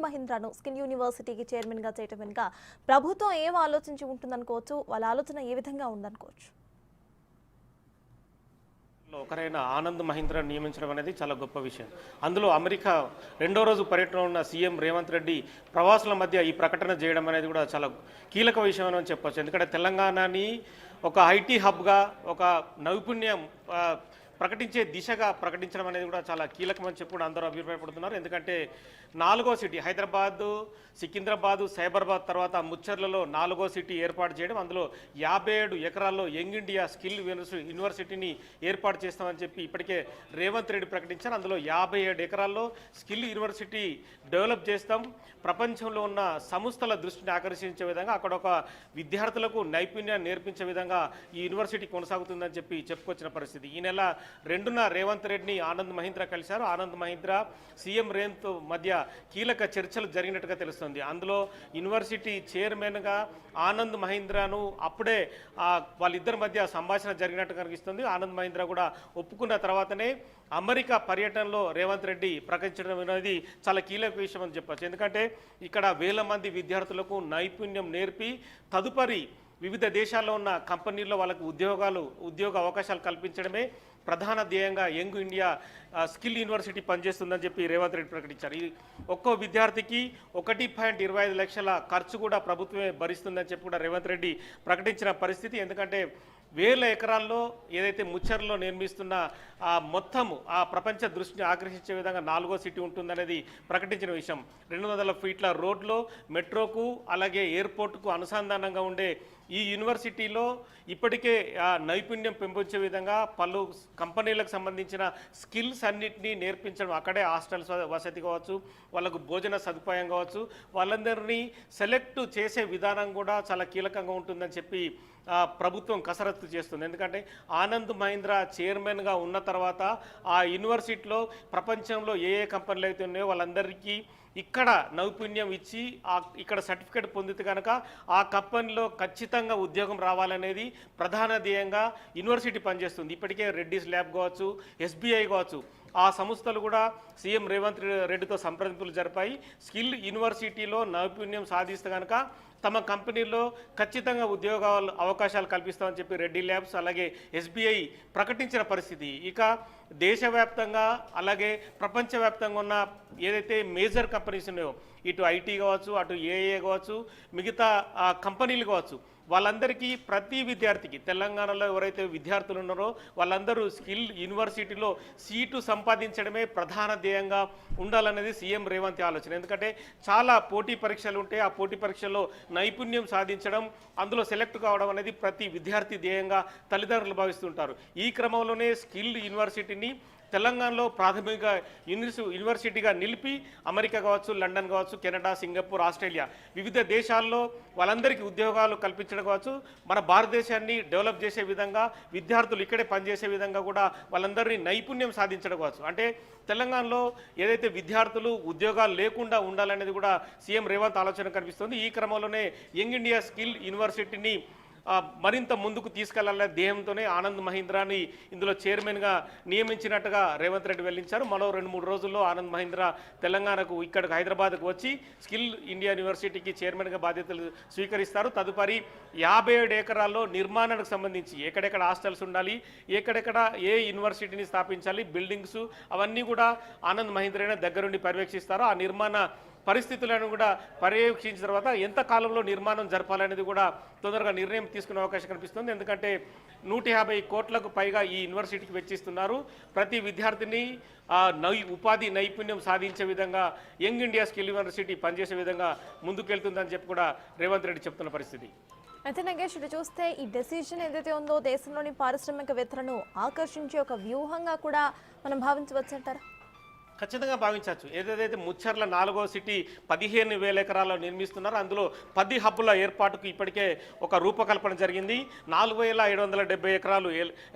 మహీంద్రాను skill యూనివర్సిటీకి చైర్మన్గా చేయటం వెనుక ప్రభుత్వం ఏం ఆలోచించి ఉంటుందనుకోవచ్చు, వాళ్ళ ఆలోచన ఏ విధంగా ఉందనుకోవచ్చు? ఒకరైన ఆనంద్ మహీంద్రా నియమించడం అనేది చాలా గొప్ప విషయం. అందులో అమెరికా రెండో రోజు పర్యటనలో ఉన్న సీఎం రేవంత్ రెడ్డి ప్రవాసుల మధ్య ఈ ప్రకటన చేయడం అనేది కూడా చాలా కీలక విషయం అని చెప్పొచ్చు. ఎందుకంటే తెలంగాణని ఒక ఐటీ హబ్గా, ఒక నైపుణ్యం ప్రకటించే దిశగా ప్రకటించడం అనేది కూడా చాలా కీలకమని చెప్పి కూడా అందరూ అభిప్రాయపడుతున్నారు. ఎందుకంటే 4వ సిటీ హైదరాబాదు, సికింద్రాబాదు, సైబరాబాద్ తర్వాత ముచ్చర్లలో 4వ సిటీ ఏర్పాటు చేయడం, అందులో 57 ఎకరాల్లో యంగ్ ఇండియా స్కిల్ యూనివర్సిటీని ఏర్పాటు చేస్తామని చెప్పి ఇప్పటికే రేవంత్ రెడ్డి ప్రకటించారు. అందులో 57 ఎకరాల్లో స్కిల్ యూనివర్సిటీ డెవలప్ చేస్తాం, ప్రపంచంలో ఉన్న సంస్థల దృష్టిని ఆకర్షించే విధంగా, అక్కడ ఒక విద్యార్థులకు నైపుణ్యాన్ని నేర్పించే విధంగా ఈ యూనివర్సిటీ కొనసాగుతుందని చెప్పి చెప్పుకొచ్చిన పరిస్థితి. ఈ నెల 2న రేవంత్ రెడ్డిని ఆనంద్ మహీంద్రా కలిశారు. ఆనంద్ మహీంద్రా సీఎం రేవంత్ మధ్య కీలక చర్చలు జరిగినట్టుగా తెలుస్తుంది. అందులో యూనివర్సిటీ చైర్మన్గా ఆనంద్ మహీంద్రాను అప్పుడే వాళ్ళిద్దరి మధ్య సంభాషణ జరిగినట్టు కనిపిస్తుంది. ఆనంద్ మహీంద్రా కూడా ఒప్పుకున్న తర్వాతనే అమెరికా పర్యటనలో రేవంత్ రెడ్డి ప్రకటించడం అనేది చాలా కీలక విషయం అని చెప్పచ్చు. ఎందుకంటే ఇక్కడ వేల మంది విద్యార్థులకు నైపుణ్యం నేర్పి తదుపరి వివిధ దేశాల్లో ఉన్న కంపెనీల్లో వాళ్ళకు ఉద్యోగ అవకాశాలు కల్పించడమే ప్రధాన ధ్యేయంగా యంగ్ ఇండియా స్కిల్ యూనివర్సిటీ పనిచేస్తుందని చెప్పి రేవంత్ రెడ్డి ప్రకటించారు. ఈ ఒక్కో విద్యార్థికి 1.25 లక్షల ఖర్చు కూడా ప్రభుత్వమే భరిస్తుందని చెప్పి కూడా రేవంత్ రెడ్డి ప్రకటించిన పరిస్థితి. ఎందుకంటే వేల ఎకరాల్లో ఏదైతే ముచ్చర్లో నిర్మిస్తున్న మొత్తము ఆ ప్రపంచ దృష్టిని ఆకర్షించే విధంగా 4వ సిటీ ఉంటుందనేది ప్రకటించిన విషయం. 200 ఫీట్ల రోడ్లో మెట్రోకు అలాగే ఎయిర్పోర్టుకు అనుసంధానంగా ఉండే ఈ యూనివర్సిటీలో ఇప్పటికే నైపుణ్యం పెంపొంచే విధంగా పలు కంపెనీలకు సంబంధించిన స్కిల్స్ అన్నింటినీ నేర్పించడం, అక్కడే హాస్టల్స్ వసతి కావచ్చు, వాళ్ళకు భోజన సదుపాయం కావచ్చు, వాళ్ళందరినీ సెలెక్ట్ చేసే విధానం కూడా చాలా కీలకంగా ఉంటుందని చెప్పి ప్రభుత్వం కసరత్తు చేస్తుంది. ఎందుకంటే ఆనంద్ మహీంద్రా చైర్మన్గా ఉన్న తర్వాత ఆ యూనివర్సిటీలో ప్రపంచంలో ఏ కంపెనీలు అయితే ఉన్నాయో వాళ్ళందరికీ ఇక్కడ నైపుణ్యం ఇచ్చి ఇక్కడ సర్టిఫికేట్ పొందితే కనుక ఆ కంపెనీలో ఖచ్చితంగా ఉద్యోగం రావాలనేది ప్రధాన ధ్యేయంగా యూనివర్సిటీ పనిచేస్తుంది. ఇప్పటికే రెడ్డిస్ ల్యాబ్ కావచ్చు, ఎస్బీఐ కావచ్చు, ఆ సంస్థలు కూడా సీఎం రేవంత్ రెడ్డితో సంప్రదింపులు జరిపాయి. స్కిల్ యూనివర్సిటీలో నైపుణ్యం సాధిస్తే కనుక తమ కంపెనీల్లో ఖచ్చితంగా అవకాశాలు కల్పిస్తామని చెప్పి రెడ్డి ల్యాబ్స్ అలాగే ఎస్బీఐ ప్రకటించిన పరిస్థితి. ఇక దేశవ్యాప్తంగా అలాగే ప్రపంచవ్యాప్తంగా ఉన్న ఏదైతే మేజర్ కంపెనీస్ ఉన్నాయో, ఇటు ఐటీ కావచ్చు, అటు ఏఏ కావచ్చు, మిగతా కంపెనీలు కావచ్చు, వాళ్ళందరికీ ప్రతి విద్యార్థికి తెలంగాణలో ఎవరైతే విద్యార్థులు ఉన్నారో వాళ్ళందరూ స్కిల్ యూనివర్సిటీలో సీటు సంపాదించడమే ప్రధాన ధ్యేయంగా ఉండాలనేది సీఎం రేవంత్ ఆలోచన. ఎందుకంటే చాలా పోటీ పరీక్షలు ఉంటే ఆ పోటీ పరీక్షల్లో నైపుణ్యం సాధించడం, అందులో సెలెక్ట్ కావడం అనేది ప్రతి విద్యార్థి ధ్యేయంగా తల్లిదండ్రులు భావిస్తుంటారు. ఈ క్రమంలోనే స్కిల్ యూనివర్సిటీని తెలంగాణలో ప్రాథమిక యూనివర్సిటీగా నిలిపి అమెరికా కావచ్చు, లండన్ కావచ్చు, కెనడా, సింగపూర్, ఆస్ట్రేలియా వివిధ దేశాల్లో వాళ్ళందరికీ ఉద్యోగాలు కల్పించడం కావచ్చు, మన భారతదేశాన్ని డెవలప్ చేసే విధంగా విద్యార్థులు ఇక్కడే పనిచేసే విధంగా కూడా వాళ్ళందరినీ నైపుణ్యం సాధించడం కావచ్చు. అంటే తెలంగాణలో ఏదైతే విద్యార్థులు ఉద్యోగాలు లేకుండా ఉండాలనేది కూడా సీఎం రేవంత్ ఆలోచన కనిపిస్తుంది. ఈ క్రమంలోనే యంగ్ ఇండియా స్కిల్ యూనివర్సిటీని మరింత ముందుకు తీసుకెళ్లాలనే ధ్యేయంతోనే ఆనంద్ మహీంద్రాని ఇందులో చైర్మన్గా నియమించినట్టుగా రేవంత్ రెడ్డి వెల్లడించారు. మరో 2-3 రోజుల్లో ఆనంద్ మహీంద్రా తెలంగాణకు ఇక్కడికి హైదరాబాద్కు వచ్చి స్కిల్ ఇండియా యూనివర్సిటీకి చైర్మన్గా బాధ్యతలు స్వీకరిస్తారు. తదుపరి 57 ఎకరాల్లో నిర్మాణానికి సంబంధించి ఎక్కడెక్కడ హాస్టల్స్ ఉండాలి, ఎక్కడెక్కడ ఏ యూనివర్సిటీని స్థాపించాలి, బిల్డింగ్స్ అవన్నీ కూడా ఆనంద్ మహీంద్రానే దగ్గరుండి పర్యవేక్షిస్తారు. ఆ నిర్మాణ పరిస్థితులను కూడా పర్యవేక్షించిన తర్వాత ఎంత కాలంలో నిర్మాణం జరపాలనేది కూడా తొందరగా నిర్ణయం తీసుకునే అవకాశం కనిపిస్తుంది. ఎందుకంటే 150 కోట్లకు పైగా ఈ యూనివర్సిటీకి వెచ్చిస్తున్నారు. ప్రతి విద్యార్థిని ఉపాధి నైపుణ్యం సాధించే విధంగా యంగ్ ఇండియా స్కిల్ యూనివర్సిటీ పనిచేసే విధంగా ముందుకెళ్తుందని చెప్పి కూడా రేవంత్ రెడ్డి చెప్తున్న పరిస్థితి. అయితే నగేష్, ఇటు చూస్తే ఈ డెసిషన్ ఏదైతే ఉందో దేశంలోని పారిశ్రామికవేత్తలను ఆకర్షించే ఒక వ్యూహంగా కూడా మనం భావించవచ్చంటారా? ఖచ్చితంగా భావించవచ్చు. ఏదైతే ముచ్చర్ల 4వ సిటీ 15,000 ఎకరాల్లో నిర్మిస్తున్నారో అందులో 10 హబ్బుల ఏర్పాటుకు ఇప్పటికే ఒక రూపకల్పన జరిగింది. 4,770 ఎకరాలు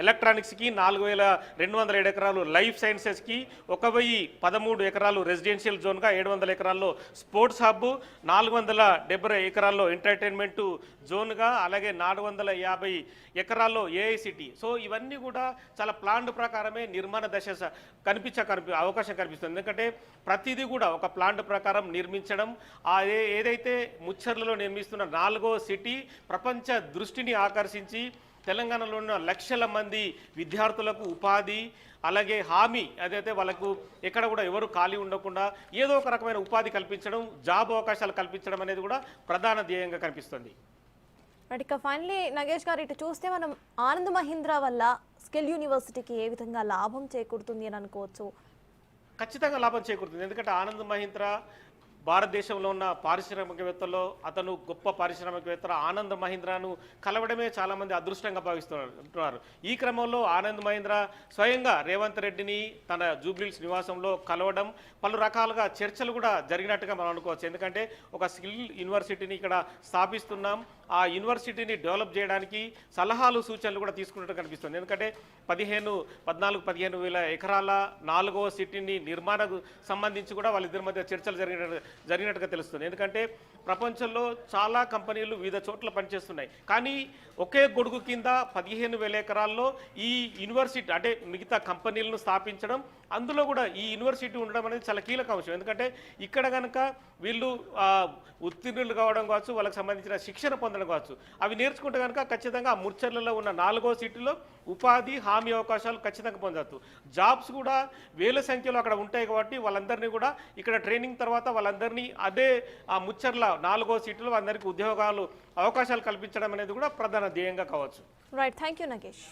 ఎలక్ట్రానిక్స్కి, 4,207 ఎకరాలు లైఫ్ సైన్సెస్కి, 1,013 ఎకరాలు రెసిడెన్షియల్ జోన్గా, 700 ఎకరాల్లో స్పోర్ట్స్ హబ్, 470 ఎకరాల్లో ఎంటర్టైన్మెంట్ జోన్గా, అలాగే 450 ఎకరాల్లో ఏఐసిటీ. సో ఇవన్నీ కూడా చాలా ప్లాన్డ్ ప్రకారమే నిర్మాణ దశ అవకాశం కనిపిస్తుంది. ఎందుకంటే ప్రతిదీ కూడా ఒక ప్లాంట్ ప్రకారం నిర్మించడం, ఏదైతే ముచ్చర్లలో నిర్మిస్తున్న 4వ సిటీ ప్రపంచ దృష్టిని ఆకర్షించి తెలంగాణలో ఉన్న లక్షల మంది విద్యార్థులకు ఉపాధి, అలాగే హామీ, అదైతే వాళ్ళకు ఎక్కడ కూడా ఎవరు ఖాళీ ఉండకుండా ఏదో ఒక రకమైన ఉపాధి కల్పించడం, జాబ్ అవకాశాలు కల్పించడం అనేది కూడా ప్రధాన ధ్యేయంగా కనిపిస్తుంది. బట్ ఇక ఫైనలీ నగేష్ గారు, ఇటు చూస్తే మనం ఆనంద్ మహీంద్రా వల్ల స్కిల్ యూనివర్సిటీకి ఏ విధంగా లాభం చేకూరుతుంది అని అనుకోవచ్చు? ఖచ్చితంగా లాభం చేకూరుతుంది. ఎందుకంటే ఆనంద్ మహీంద్రా భారతదేశంలో ఉన్న పారిశ్రామికవేత్తల్లో అతను గొప్ప పారిశ్రామికవేత్త. ఆనంద్ మహీంద్రాను కలవడమే చాలామంది అదృష్టంగా భావిస్తున్నారు. ఈ క్రమంలో ఆనంద్ మహీంద్రా స్వయంగా రేవంత్ రెడ్డిని తన జూబ్లీహిల్స్ నివాసంలో కలవడం, పలు రకాలుగా చర్చలు కూడా జరిగినట్టుగా మనం అనుకోవచ్చు. ఎందుకంటే ఒక స్కిల్ యూనివర్సిటీని ఇక్కడ స్థాపిస్తున్నాం, ఆ యూనివర్సిటీని డెవలప్ చేయడానికి సలహాలు సూచనలు కూడా తీసుకున్నట్టు కనిపిస్తుంది. ఎందుకంటే 14-15 వేల ఎకరాల 4వ సిటీని నిర్మాణకు సంబంధించి కూడా వాళ్ళిద్దరి మధ్య చర్చలు జరిగినట్టుగా తెలుస్తుంది. ఎందుకంటే ప్రపంచంలో చాలా కంపెనీలు వివిధ చోట్ల పనిచేస్తున్నాయి, కానీ ఒకే గొడుగు కింద 15,000 ఎకరాల్లో ఈ యూనివర్సిటీ అంటే మిగతా కంపెనీలను స్థాపించడం, అందులో కూడా ఈ యూనివర్సిటీ ఉండడం అనేది చాలా కీలక అంశం. ఎందుకంటే ఇక్కడ కనుక వీళ్ళు ఉత్తీర్ణులు కావడం కావచ్చు, వాళ్ళకి సంబంధించిన శిక్షణ పొందడం కావచ్చు, అవి నేర్చుకుంటే కనుక ఖచ్చితంగా ఆ ముచ్చర్లలో ఉన్న 4వ సిటీలో ఉపాధి హామీ అవకాశాలు ఖచ్చితంగా పొందవచ్చు. జాబ్స్ కూడా వేల సంఖ్యలో అక్కడ ఉంటాయి కాబట్టి వాళ్ళందరినీ కూడా ఇక్కడ ట్రైనింగ్ తర్వాత వాళ్ళందరినీ అదే ఆ ముచ్చర్ల 4వ సిటీలో అందరికీ అవకాశాలు కల్పించడం అనేది కూడా ప్రధాన ధ్యేయంగా కావచ్చు. Right, thank you Nagesh.